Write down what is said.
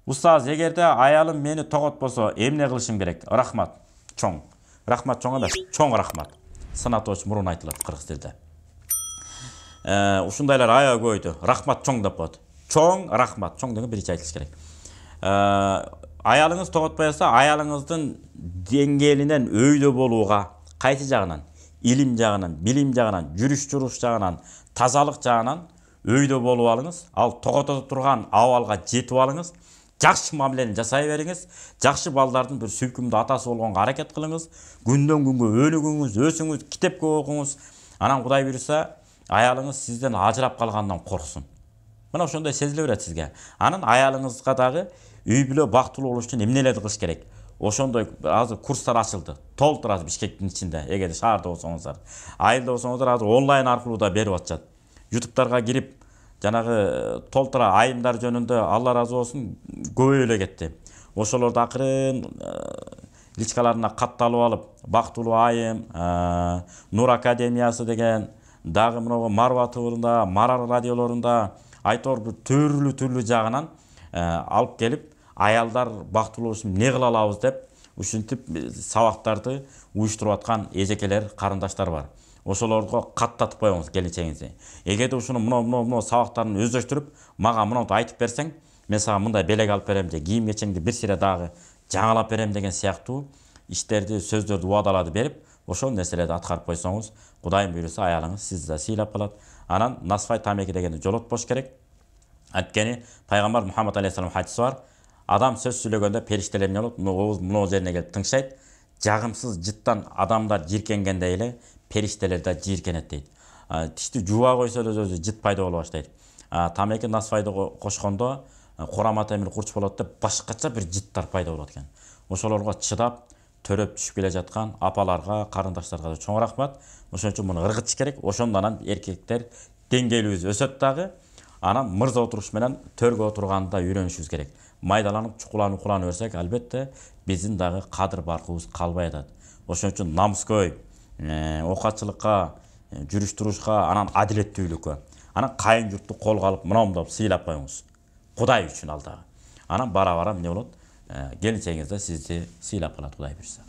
Устаз, эгерде аялым мени тоготпосо эмне кылышым керек? Рахмат, чоң. Рахмат чоң эмес, чоң рахмат. Сынаточ мурун айтылат кыргыз тилде. Ушундайлар аябай көбөйдү. Рахмат чоң деп коет. Чоң рахмат, чоң деген биринчи айтылыш керек. Аялыңыз тоготпайса, аялыңыздын деңгээлинен өйдө болууга кайсы жагынан? Илим жагынан, билим жагынан, жүрүш-туруш жагынан, тазалык жагынан өйдө болуп алыңыз. Ал тогото турган абалга жетип алыңыз. Жакшы мамилени жасай бериңиз. Жакшы балдардын бир сүйкүмдүү атасы болгонго аракет кылыңыз. Күндөн күнгө өнүгүңүз, өсүңүз, китепке окуңуз. Анан Кудай буйруса, аялыңыз сизден ажырап калгандан корксун. Мына ошондой сезиле берет сизге. Анан аялыңызга дагы үй бүлө бактылуу болуш үчүн эмнелерди кылыш керек? Ошондой азыр курстар ачылды. Толтур азыр Бишкектин ичинде. Эгер шаарда болсоңуздар, айылда болсоңуздар азыр онлайн аркылуу да берип атышат. YouTube'тарга кирип, жанагы толтура айымдар жөнүндө Алла разы болсун көбөйүп эле кетти. Ошолорду акырын личкаларына катталып алып, бактылуу айым, Нур Академиясы деген, дагы мына Марва ТВ'нда, Марар радиолорунда айтор бир түрлүү жагынан алып келип, аялдар бактылуу болуш үчүн эмне кыла алабыз деп, ушинтип сабактарды уюштуруп аткан эжекелер, карындаштар бар. Ошолорго каттатып коюңуз келечегиңизди. Эгерде ушуну мына сабактарын өздөштүрүп, мага мынуну айтып берсең, мен сага мындай белек алып берем же кийим кечеңди бир сире дагы жаңылап берем деген сыяктуу иштерди, сөздөрдү, убадаларды берип, ошол нерселерди аткарып койсоңуз, Кудайым буйруса аялыңыз сизди да сыйлап калат. Анан насфай тамеки дегенди жолотпош керек. Анткени пайгамбар Мухаммад алейхиссалам хадиси бар. Адам сөз сүйлөгөндө периштелер эмне болот? Мына жерине келип тыңшайт. Жагымсыз жыттан адамдар жиркенгендей эле периштелер да жиркенет дейт. Тишти жууа койсо да өзү жыт пайда боло баштайт. Тамеки насфайды кошкондо курама темир курч болот деп башкача бир жыттар пайда болот экен. Ошолорго чыдап төрөп түшүп келе жаткан апаларга, карындаштарга да чоң рахмат. Ошон үчүн муну ыргытыш керек. Ошондон анан эркектер деңгээлибиз өсөт дагы. Анан мырза отуруш менен төргө отурганды да үйрөнүшүбүз керек. Майдаланып, чукуланып берсек, албетте биздин дагы кадыр баркыбыз калбай атат. Ошон үчүн намыскөй, окатчылыкка, жүрүш-турушка, анан адилеттүүлүккө, анан кайын журтту колго алып, мынамдап сыйлап коюңуз. Кудай үчүн ал дагы. Анан бара эмне болот? Келинчегиңиз да сизди сыйлап калат, Кудай буйруса.